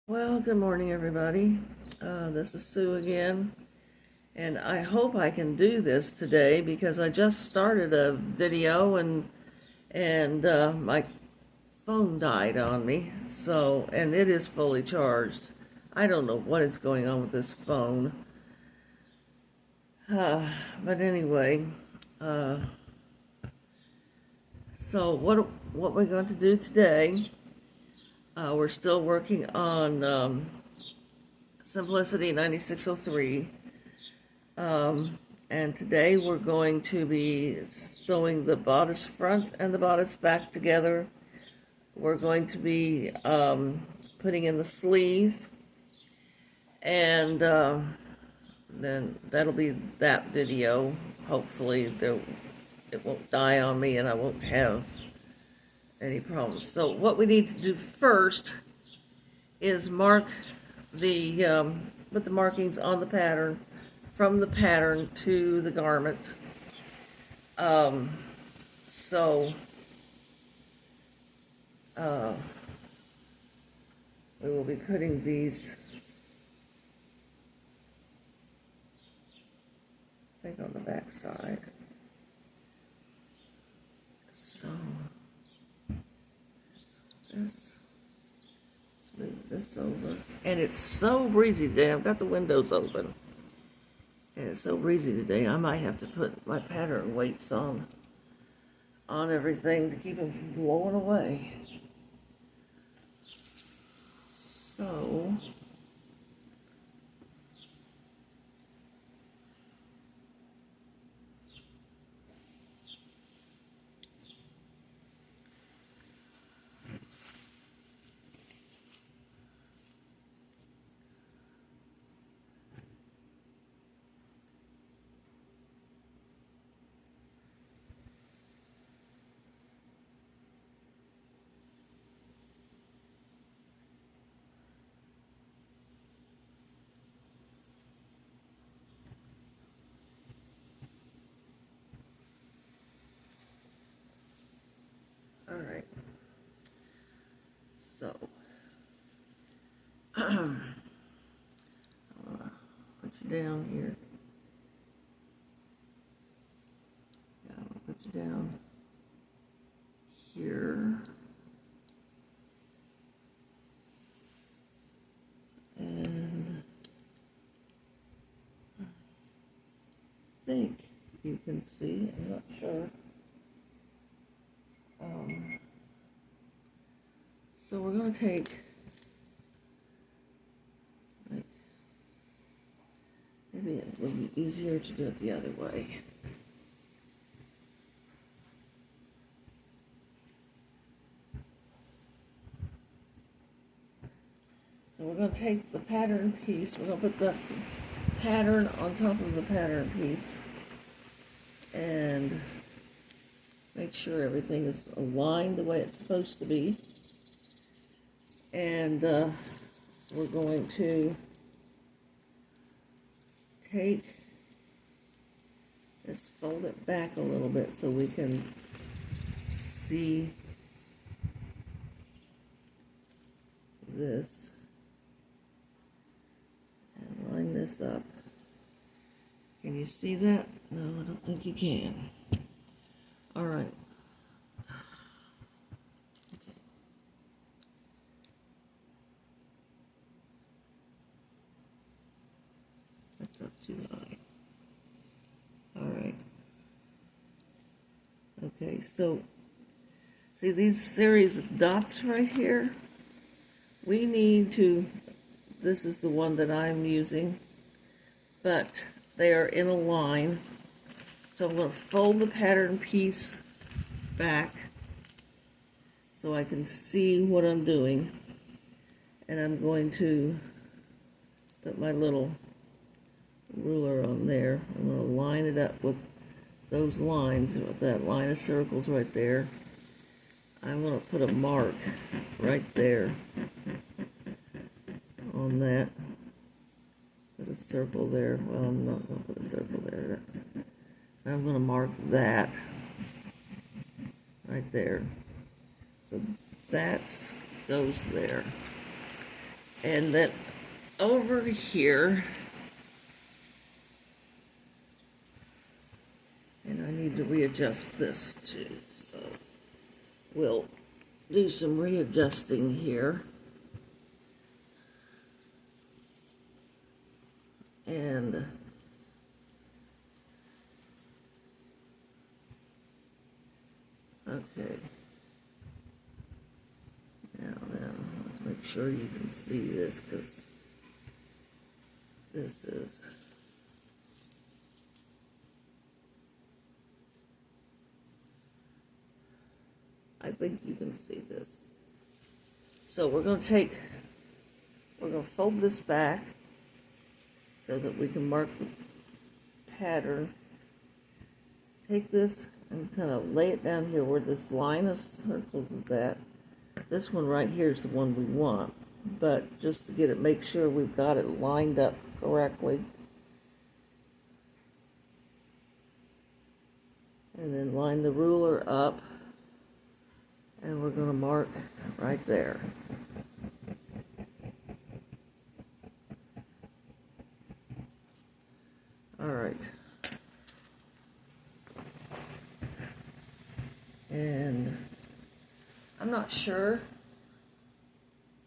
Well, good morning, everybody. This is Sue again, and I hope I can do this today because I just started a video and my phone died on me. And it is fully charged. I don't know what is going on with this phone. But anyway, uh, so what we're going to do today? We're still working on Simplicity 9603. And today we're going to be sewing the bodice front and the bodice back together. We're going to be putting in the sleeve, and then that'll be that video. Hopefully it won't die on me and I won't have any problems. So what we need to do first is mark put the markings on the pattern, from the pattern to the garment. So we will be putting these, I think, on the back side. So this, let's move this over. And it's so breezy today. I've got the windows open. And it's so breezy today, I might have to put my pattern weights on everything to keep them from blowing away. So, all right. So, I'll put you down here. Yeah, I'll put you down here. And I think you can see, I'm not sure. So we're going to take, like, maybe it would be easier to do it the other way. So we're going to take the pattern piece, we're going to put the pattern on top of the pattern piece and make sure everything is aligned the way it's supposed to be. And we're going to take this, fold it back a little bit so we can see this and line this up. Can you see that? No, I don't think you can. All right. Okay. That's up too high. All right. Okay, so see these series of dots right here? We need to, this is the one that I'm using, but they are in a line. So I'm going to fold the pattern piece back so I can see what I'm doing. And I'm going to put my little ruler on there. I'm going to line it up with those lines, with that line of circles right there. I'm going to put a mark right there on that. Put a circle there. Well, I'm not going to put a circle there. I'm going to mark that right there. So that goes there. And then over here, and I need to readjust this too, so we'll do some readjusting here. And okay. Now then, let's make sure you can see this, because this is I think you can see this. So we're going to fold this back so that we can mark the pattern. Take this and kind of lay it down here where this line of circles is at. This one right here is the one we want, but just to get it, make sure we've got it lined up correctly. And then line the ruler up, and we're going to mark right there. All right. And I'm not sure,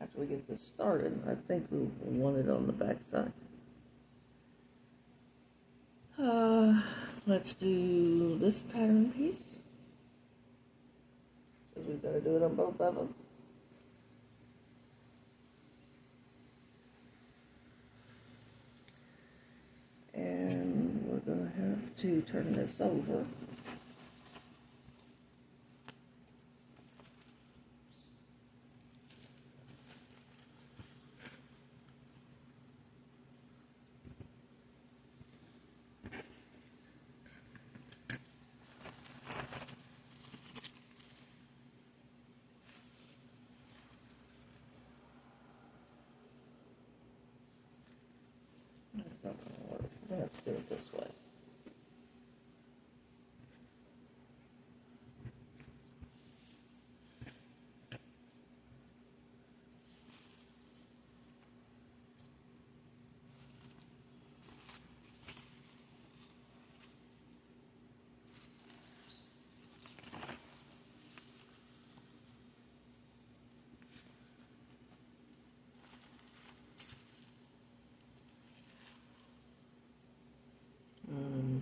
after we get this started, I think we want it on the back side. Let's do this pattern piece, because we've got to do it on both of them. And we're going to have to turn this over. That's not going to work. We're going to have to do it this way.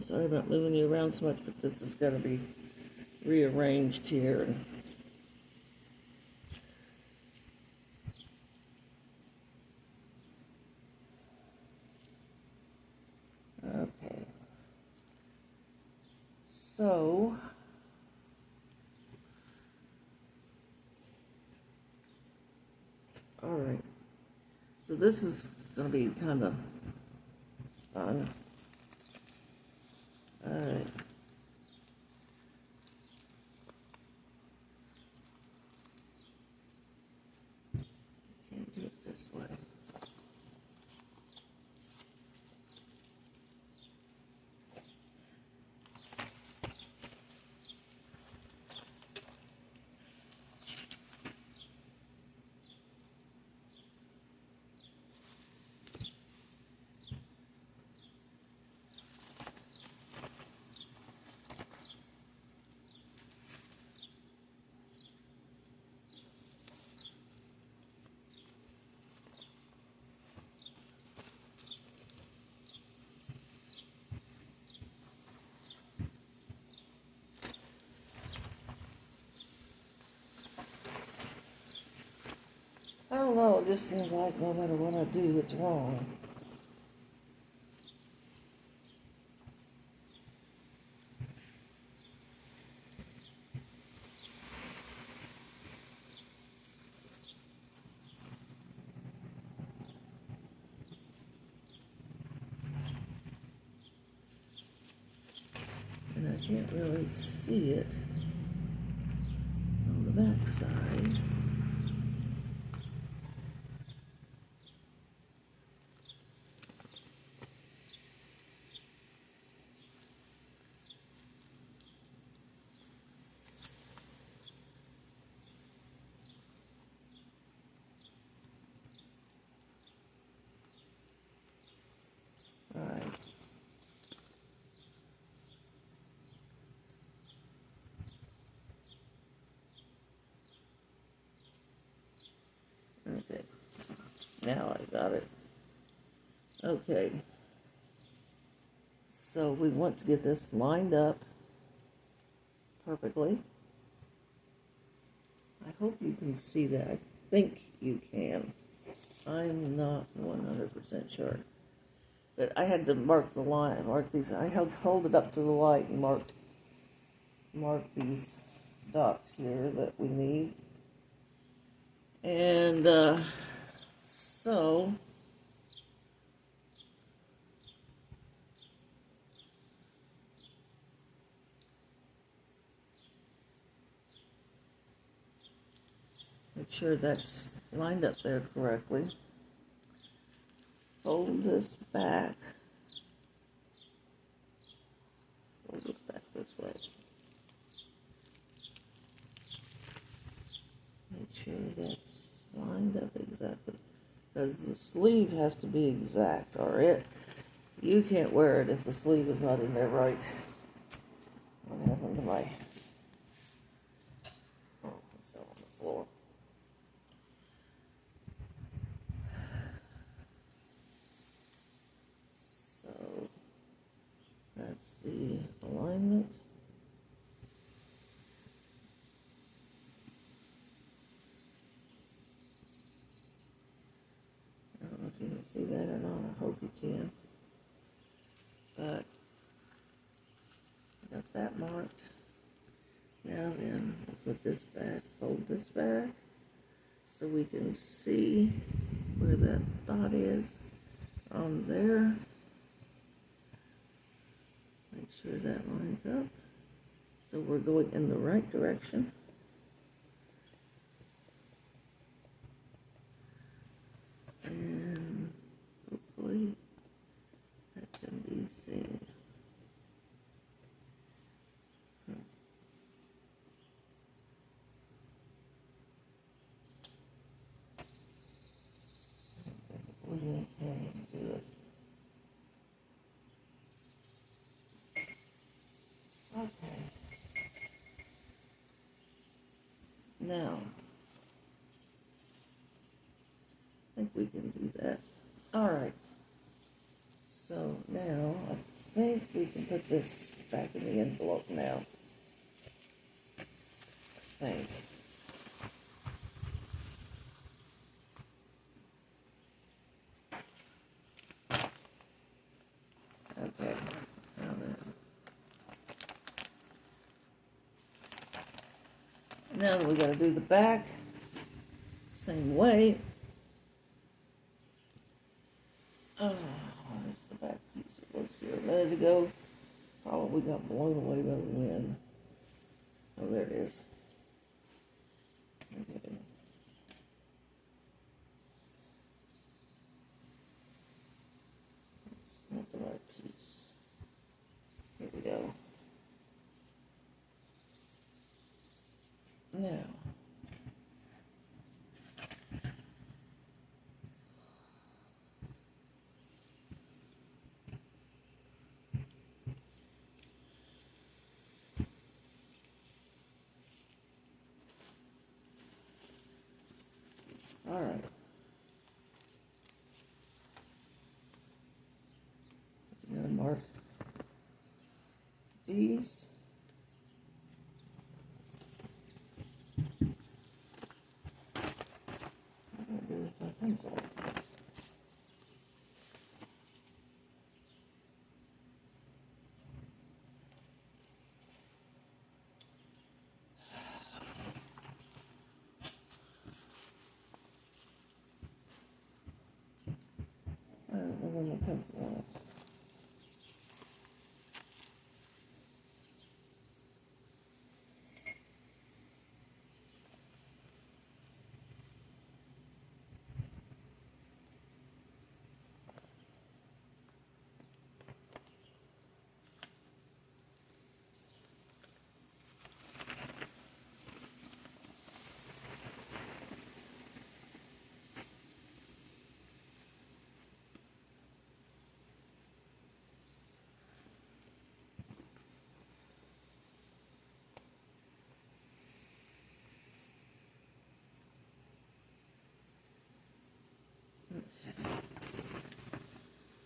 Sorry about moving you around so much, but this is going to be rearranged here. Okay. So, all right. So this is going to be kind of fun. All right. Can't do it this way. I don't know, it just seems like no matter what I do, it's wrong. And I can't really see it on the back side. Now I got it. Okay. So we want to get this lined up perfectly. I hope you can see that. I think you can. I'm not 100% sure. But I had to mark the line, mark these. I hold it up to the light and mark these dots here that we need. And so make sure that's lined up there correctly. Fold this back. Fold this back this way. Make sure that's lined up exactly. Because the sleeve has to be exact, or you can't wear it if the sleeve is not in there right. What happened to my... Oh, it fell on the floor. So, that's the alignment. I don't know if you can see that or not. I hope you can. But I got that marked. Now then, we'll put this back, fold this back, so we can see where that dot is on there. Make sure that lines up. So we're going in the right direction. And hopefully that can be seen. We can do it. Okay. Now, I think we can do that. All right. So now, I think we can put this back in the envelope now. I think. Okay. Now then. Now we got to do the back. Same way. Oh, where's the back piece? It was here a minute ago. Probably got blown away by the wind. Oh, there it is. Okay. That's not the right piece. Here we go. Now. All right. I'm gonna mark these. What do I do with my pencil? I don't know where my pencil is.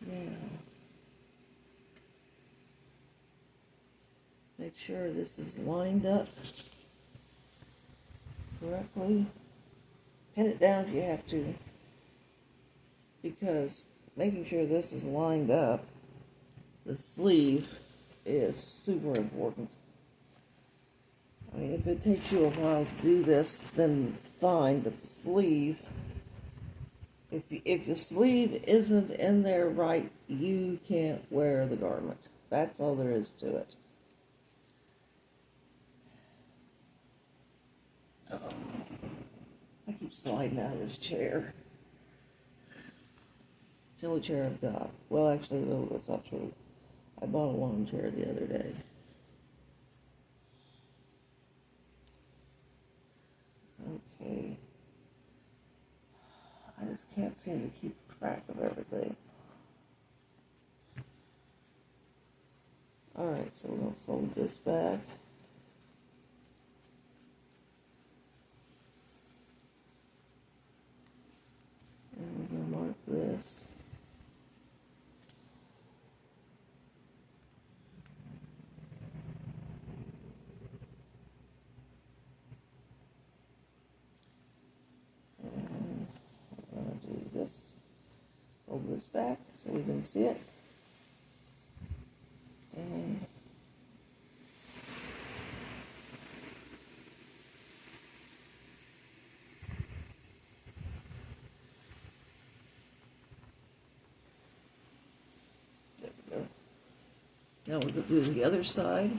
Now, make sure this is lined up correctly. Pin it down if you have to, because making sure this is lined up, the sleeve is super important. I mean, if it takes you a while to do this, then fine, but the sleeve, if the sleeve isn't in there right, you can't wear the garment. That's all there is to it. I keep sliding out of this chair. It's the only chair I've got. Well, actually, no, that's not true. I bought a lawn chair the other day. Okay. I just can't seem to keep track of everything. Alright, so we're going to fold this back. And we're going to mark this. And we're going to do this. Fold this back so we can see it. And there we go. Now we're going to do the other side.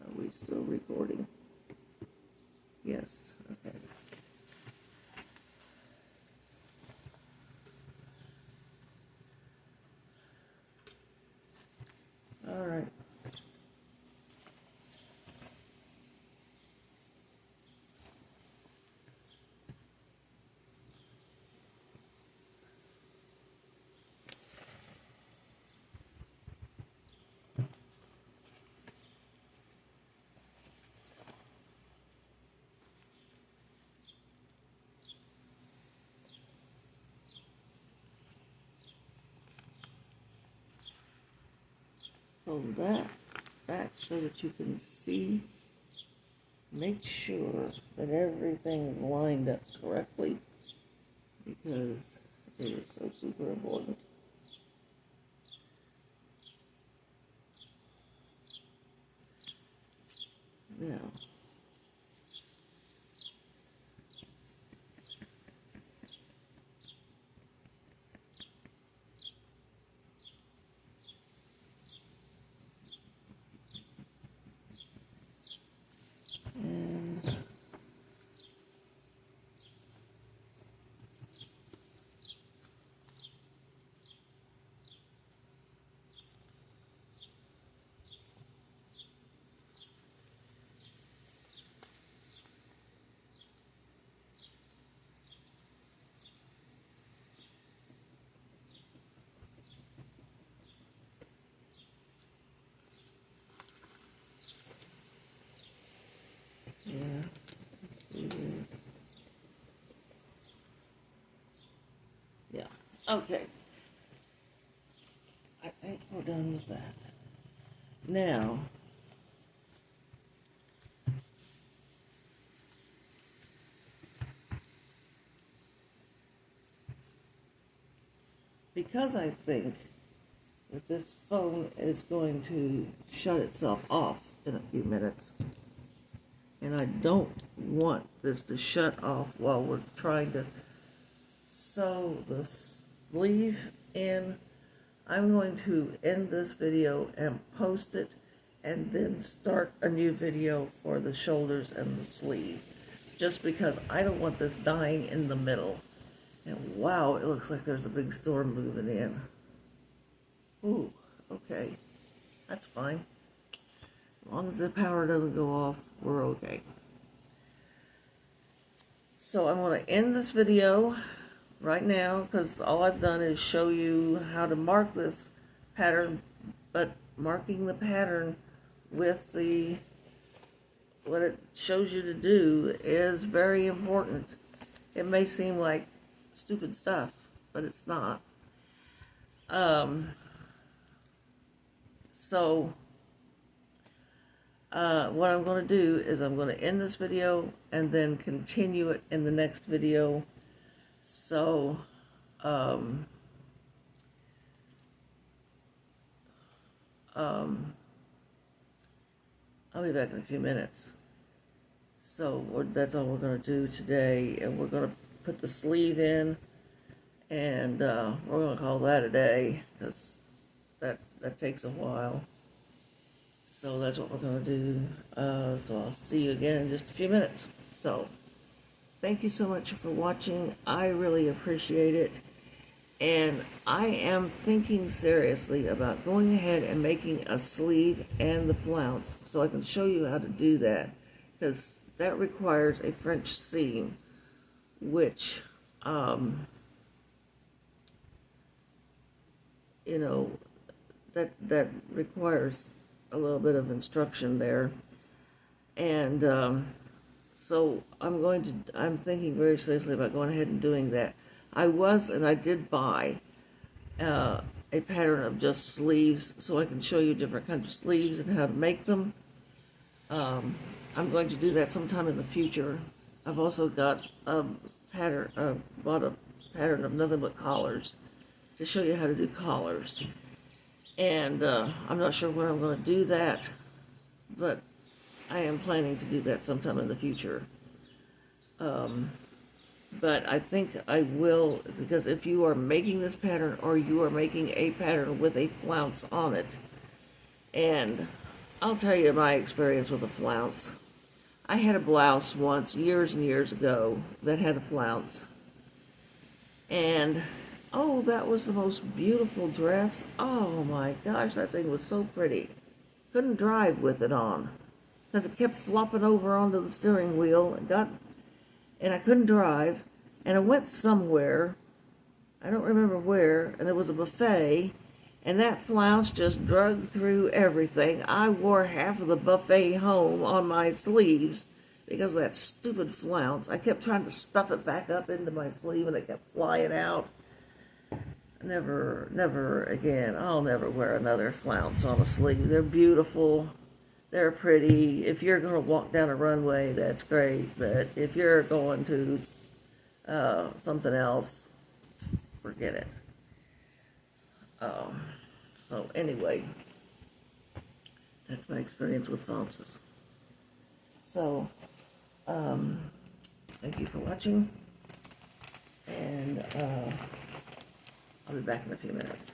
Are we still recording? Yes. Okay. All right. Fold that back so that you can see. Make sure that everything is lined up correctly, because it is so super important. Now, and yeah, let's see here. Yeah, okay. I think we're done with that. Now, because I think that this phone is going to shut itself off in a few minutes, and I don't want this to shut off while we're trying to sew the sleeve in, I'm going to end this video and post it, and then start a new video for the shoulders and the sleeve, just because I don't want this dying in the middle. And wow, it looks like there's a big storm moving in. Ooh, okay, that's fine. As long as the power doesn't go off, we're okay. So I'm going to end this video right now, because all I've done is show you how to mark this pattern, but marking the pattern with the what it shows you to do is very important. It may seem like stupid stuff, but it's not. So what I'm going to do is I'm going to end this video and then continue it in the next video. So I'll be back in a few minutes. So that's all we're going to do today, and we're going to put the sleeve in, and we're going to call that a day, because that takes a while. So that's what we're going to do. So I'll see you again in just a few minutes. So thank you so much for watching. I really appreciate it. And I am thinking seriously about going ahead and making a sleeve and the flounce, so I can show you how to do that, because that requires a French seam, which, you know, that requires a little bit of instruction there. And so I'm thinking very seriously about going ahead and doing that. I did buy a pattern of just sleeves, so I can show you different kinds of sleeves and how to make them. I'm going to do that sometime in the future. I've also got a pattern, bought a pattern of nothing but collars to show you how to do collars. And I'm not sure when I'm going to do that, but I am planning to do that sometime in the future. But I think I will, because if you are making this pattern, or you are making a pattern with a flounce on it, and I'll tell you my experience with a flounce. I had a blouse once, years and years ago, that had a flounce. And, oh, that was the most beautiful dress. Oh my gosh, that thing was so pretty. Couldn't drive with it on, because it kept flopping over onto the steering wheel, and I couldn't drive, and I went somewhere, I don't remember where, and there was a buffet, and that flounce just dragged through everything. I wore half of the buffet home on my sleeves because of that stupid flounce. I kept trying to stuff it back up into my sleeve, and it kept flying out. Never again. I'll never wear another flounce on a sleeve. They're beautiful. They're pretty. If you're going to walk down a runway, that's great. But if you're going to something else, forget it. So anyway, that's my experience with flounces. So, thank you for watching, and I'll be back in a few minutes.